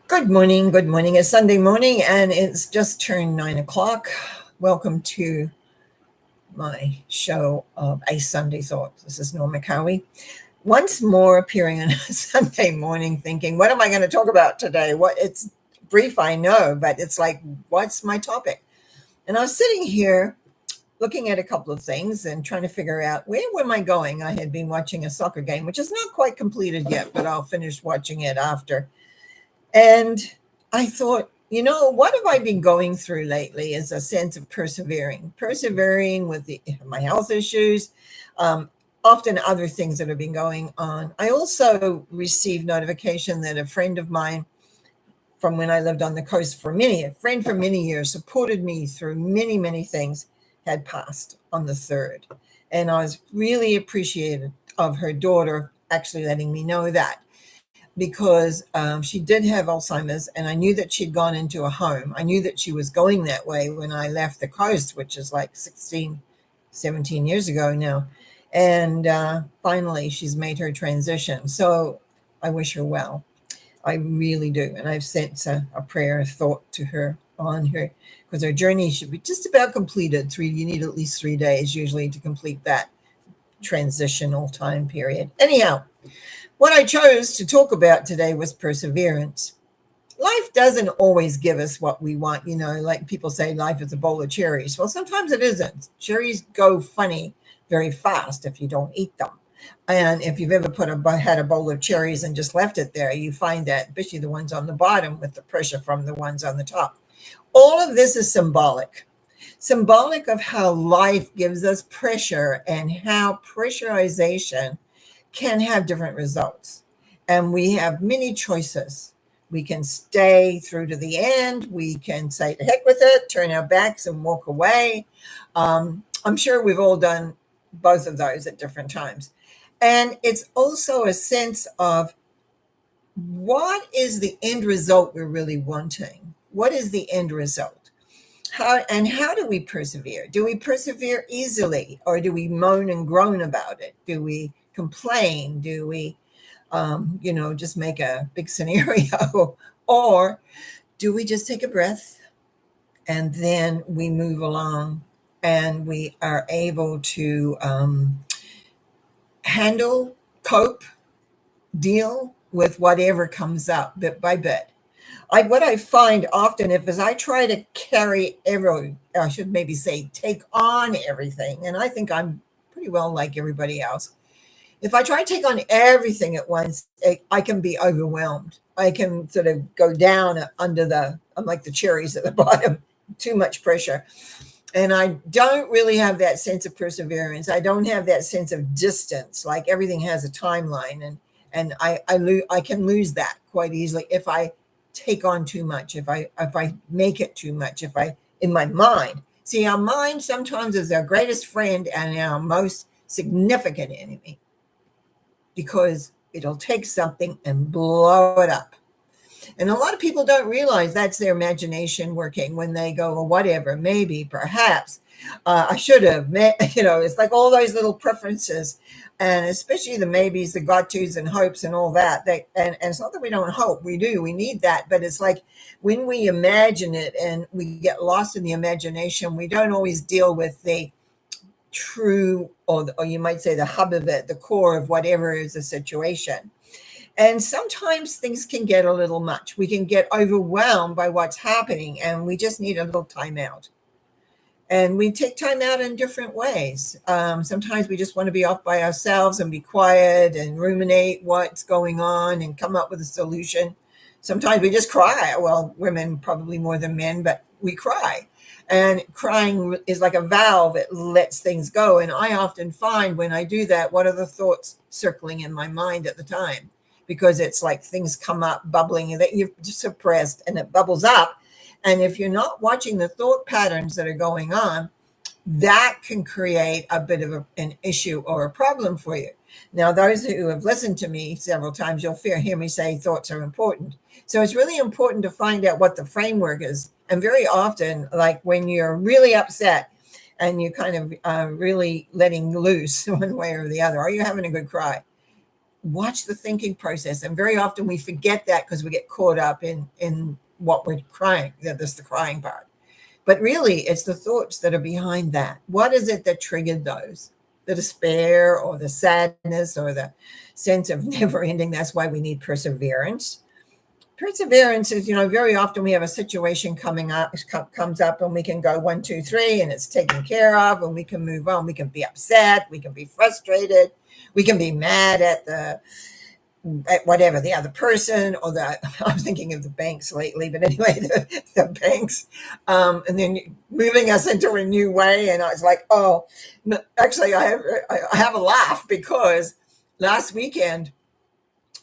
Good morning. Good morning. It's Sunday morning and it's just turned 9 o'clock. Welcome to my show of A Sunday Thought. This is Norma Cowie. Once more appearing on a Sunday morning thinking, what am I going to talk about today? It's brief, I know, but it's like, what's my topic? And I was sitting here looking at a couple of things and trying to figure out where am I going? I had been watching a soccer game, which is not quite completed yet, but I'll finish watching it after. And I thought, what have I been going through lately is a sense of persevering with my health issues, often other things that have been going on. I also received notification that a friend of mine from when I lived on the coast a friend for many years, supported me through many, many things, had passed on the 3rd. And I was really appreciative of her daughter actually letting me know that, because she did have Alzheimer's, and I knew that she'd gone into a home. I knew that she was going that way when I left the coast, which is like 16, 17 years ago now. And finally, she's made her transition. So I wish her well. I really do. And I've sent a prayer, a thought to her on her, because her journey should be just about completed. You need at least 3 days usually to complete that transitional time period. Anyhow, what I chose to talk about today was perseverance. Life doesn't always give us what we want. Like people say, life is a bowl of cherries. Well, sometimes it isn't. Cherries go funny very fast if you don't eat them. And if you've ever had a bowl of cherries and just left it there, you find that, especially the ones on the bottom, with the pressure from the ones on the top. All of this is symbolic of how life gives us pressure and how pressurization can have different results. And we have many choices. We can stay through to the end. We can say, to heck with it, turn our backs and walk away. I'm sure we've all done both of those at different times. And it's also a sense of, what is the end result we're really wanting? What is the end result? How do we persevere? Do we persevere easily, or do we moan and groan about it? Do we complain? Do we, just make a big scenario? Or do we just take a breath and then we move along and we are able to handle, cope, deal with whatever comes up bit by bit? What I find often, as I try to I should maybe say take on everything, and I think I'm pretty well like everybody else. If I try to take on everything at once, I can be overwhelmed. I can sort of go down I'm like the cherries at the bottom, too much pressure. And I don't really have that sense of perseverance. I don't have that sense of distance, like everything has a timeline. And I can lose that quite easily if I take on too much, if I make it too much, in my mind. See, our mind sometimes is our greatest friend and our most significant enemy, because it'll take something and blow it up. And a lot of people don't realize that's their imagination working when they go, well, whatever, maybe, perhaps, I should have, it's like all those little preferences, and especially the maybes, the got tos and hopes and all that. And it's not that we don't hope, we do, we need that. But it's like when we imagine it and we get lost in the imagination, we don't always deal with the true, or you might say the hub of it, the core of whatever is the situation. And sometimes things can get a little much. We can get overwhelmed by what's happening, and we just need a little time out. And we take time out in different ways. Sometimes we just want to be off by ourselves and be quiet and ruminate what's going on and come up with a solution. Sometimes we just cry. Well, women probably more than men, but we cry. And crying is like a valve. It lets things go. And I often find when I do that, what are the thoughts circling in my mind at the time? Because it's like things come up bubbling that you've suppressed, and it bubbles up. And if you're not watching the thought patterns that are going on, that can create a bit of an issue or a problem for you. Now, those who have listened to me several times, you'll hear me say thoughts are important. So it's really important to find out what the framework is. And very often, like when you're really upset and you kind of really letting loose one way or the other, are you having a good cry? watch the thinking process. And very often we forget that because we get caught up in what we're crying. That's the crying part. But really, it's the thoughts that are behind that. What is it that triggered those? The despair or the sadness or the sense of never ending. That's why we need perseverance. Perseverance is, very often we have a situation comes up and we can go 1, 2, 3 and it's taken care of and we can move on. We can be upset. We can be frustrated. We can be mad at whatever the other person or I'm thinking of the banks lately, but anyway, the banks, and then moving us into a new way. And I was like, oh, no, actually, I have a laugh because last weekend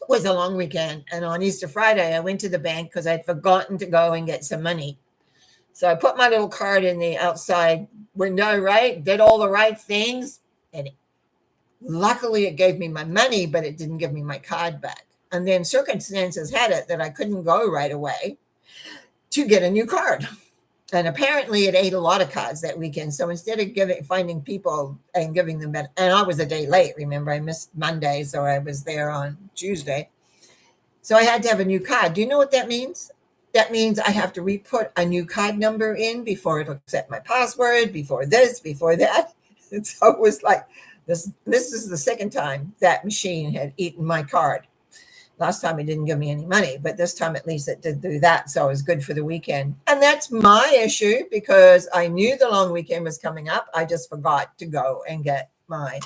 was a long weekend, and on Easter Friday, I went to the bank because I'd forgotten to go and get some money. So I put my little card in the outside window, right? Did all the right things, and luckily, it gave me my money, but it didn't give me my card back. And then circumstances had it that I couldn't go right away to get a new card. And apparently it ate a lot of cards that weekend. So instead of finding people and giving them better, and I was a day late, remember, I missed Monday, so I was there on Tuesday. So I had to have a new card. Do you know what that means? That means I have to re-put a new card number in before it'll accept my password, before this, before that. And so it was like, this is the second time that machine had eaten my card. Last time it didn't give me any money, but this time at least it did do that. So it was good for the weekend. And that's my issue because I knew the long weekend was coming up. I just forgot to go and get my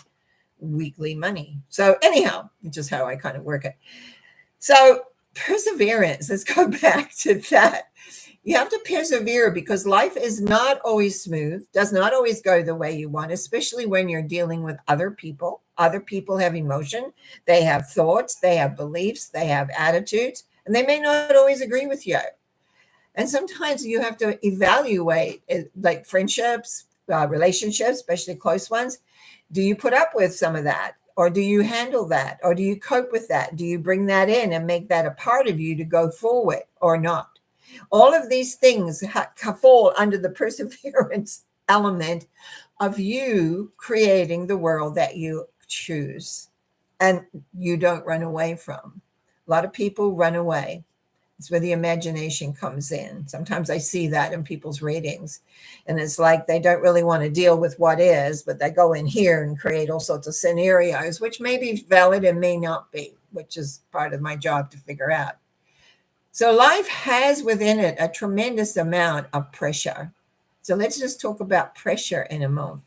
weekly money. So anyhow, it's just how I kind of work it. So perseverance, let's go back to that. You have to persevere because life is not always smooth, does not always go the way you want, especially when you're dealing with other people. Other people have emotion, they have thoughts, they have beliefs, they have attitudes, and they may not always agree with you. And sometimes you have to evaluate, like friendships, relationships, especially close ones. Do you put up with some of that? Or do you handle that? Or do you cope with that? Do you bring that in and make that a part of you to go forward or not? All of these things fall under the perseverance element of you creating the world that you choose and you don't run away from. A lot of people run away. It's where the imagination comes in. Sometimes I see that in people's readings. And it's like they don't really want to deal with what is, but they go in here and create all sorts of scenarios, which may be valid and may not be, which is part of my job to figure out. So life has within it a tremendous amount of pressure. So let's just talk about pressure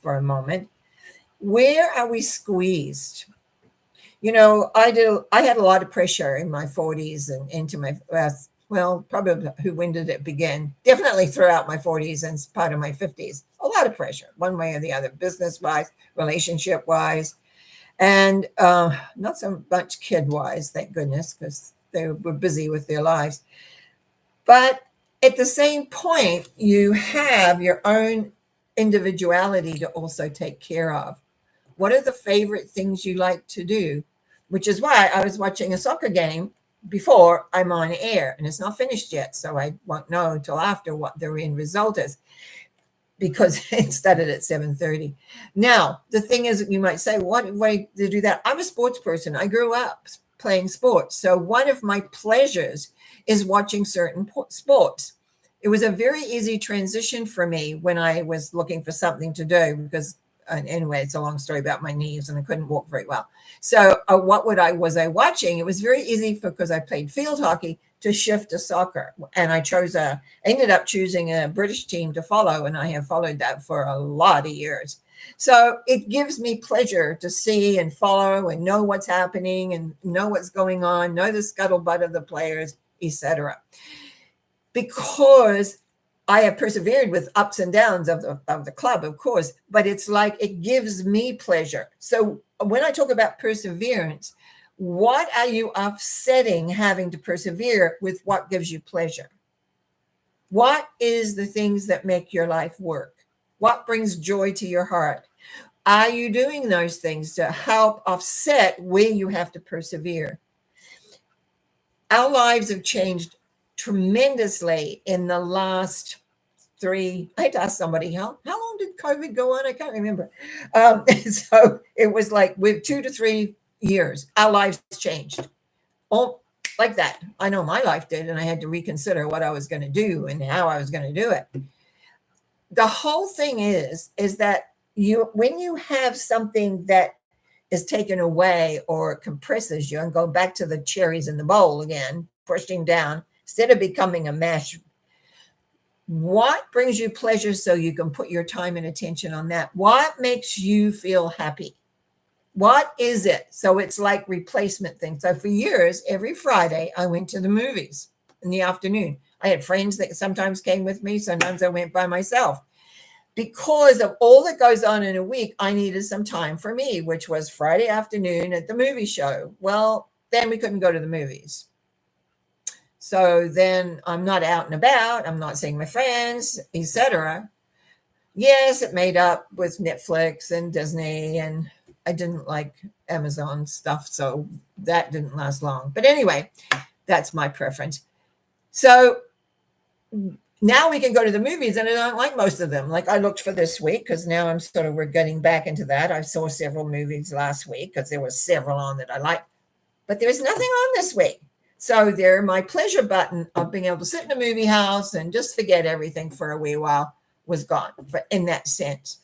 for a moment. Where are we squeezed? I had a lot of pressure in my 40s and into my, probably when did it begin? Definitely throughout my 40s and part of my 50s. A lot of pressure, one way or the other, business-wise, relationship-wise, and not so much kid-wise, thank goodness, because they were busy with their lives. But at the same point, you have your own individuality to also take care of. What are the favorite things you like to do? Which is why I was watching a soccer game before I'm on air, and it's not finished yet, so I won't know until after what the end result is, because it started at 7:30. Now, the thing is, you might say, what way to do that? I'm a sports person. I grew up playing sports. So one of my pleasures is watching certain sports. It was a very easy transition for me when I was looking for something to do because anyway, it's a long story about my knees and I couldn't walk very well. So what was I watching? It was very easy because I played field hockey to shift to soccer. And I ended up choosing a British team to follow. And I have followed that for a lot of years. So it gives me pleasure to see and follow and know what's happening and know what's going on, know the scuttlebutt of the players, etc. Because I have persevered with ups and downs of the club, of course, but it's like it gives me pleasure. So when I talk about perseverance, what are you offsetting having to persevere with what gives you pleasure? What is the things that make your life work? What brings joy to your heart? Are you doing those things to help offset where you have to persevere? Our lives have changed tremendously in the last I had to ask somebody, how long did COVID go on? I can't remember. So it was like with 2 to 3 years, our lives changed. Oh, like that. I know my life did, and I had to reconsider what I was going to do and how I was going to do it. The whole thing is that when you have something that is taken away or compresses you, and go back to the cherries in the bowl again, pushing down, instead of becoming a mash, what brings you pleasure so you can put your time and attention on that? What makes you feel happy? What is it? So it's like replacement things. So for years, every Friday, I went to the movies in the afternoon. I had friends that sometimes came with me. Sometimes I went by myself. Because of all that goes on in a week, I needed some time for me, which was Friday afternoon at the movie show. Well, then we couldn't go to the movies. So then I'm not out and about. I'm not seeing my friends, etc. Yes, it made up with Netflix and Disney, and I didn't like Amazon stuff, so that didn't last long. But anyway, that's my preference. So now we can go to the movies, and I don't like most of them. Like I looked for this week, because now we're getting back into that. I saw several movies last week because there were several on that I liked, but there's nothing on this week. So there, my pleasure button of being able to sit in a movie house and just forget everything for a wee while was gone in that sense.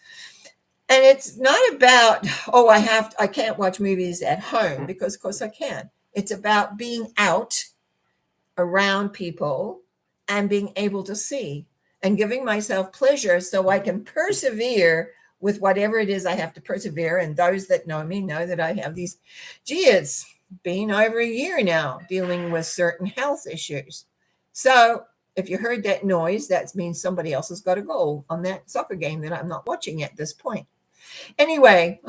And it's not about, I can't watch movies at home, because of course I can. It's about being out around people and being able to see and giving myself pleasure so I can persevere with whatever it is I have to persevere. And those that know me know that I have these, it's been over a year now dealing with certain health issues. So if you heard that noise, that means somebody else has got a goal on that soccer game that I'm not watching at this point. Anyway,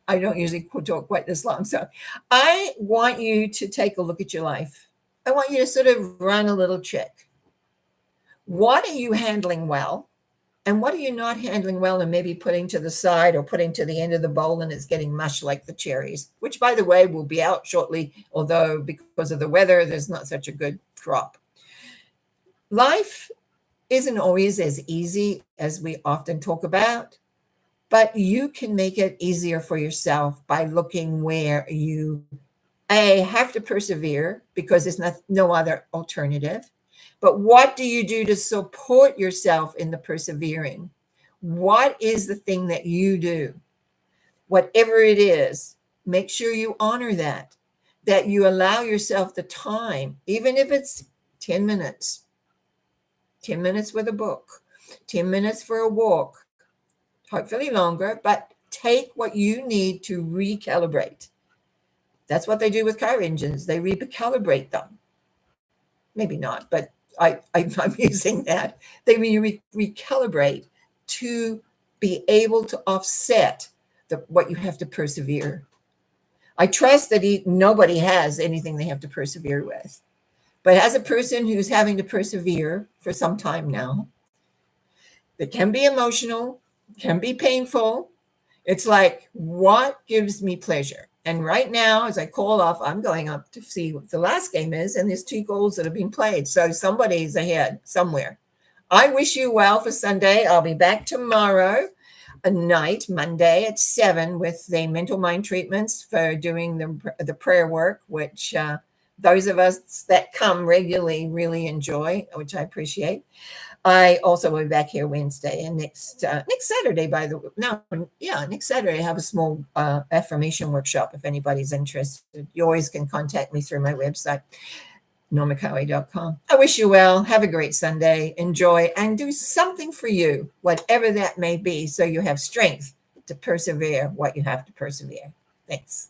I don't usually talk quite this long. So I want you to take a look at your life. I want you to sort of run a little check. What are you handling well? And what are you not handling well and maybe putting to the side or putting to the end of the bowl, and it's getting mushed like the cherries, which, by the way, will be out shortly, although because of the weather, there's not such a good crop. Life isn't always as easy as we often talk about, but you can make it easier for yourself by looking where you have to persevere, because there's no other alternative. But what do you do to support yourself in the persevering? What is the thing that you do? Whatever it is, make sure you honor that you allow yourself the time, even if it's 10 minutes with a book, 10 minutes for a walk, hopefully longer, but take what you need to recalibrate. That's what they do with car engines. They recalibrate them. Maybe not, but I'm using that. They recalibrate to be able to offset what you have to persevere. I trust that nobody has anything they have to persevere with. But as a person who's having to persevere for some time now, it can be emotional, can be painful. It's like, what gives me pleasure? And right now, as I call off, I'm going up to see what the last game is, and there's 2 goals that have been played. So somebody's ahead somewhere. I wish you well for Sunday. I'll be back tomorrow night, Monday at 7, with the mental mind treatments for doing the prayer work, which those of us that come regularly really enjoy, which I appreciate. I also will be back here Wednesday, and next Saturday, next Saturday, I have a small affirmation workshop. If anybody's interested, you always can contact me through my website, normacowie.com. I wish you well. Have a great Sunday. Enjoy and do something for you, whatever that may be, so you have strength to persevere what you have to persevere. Thanks.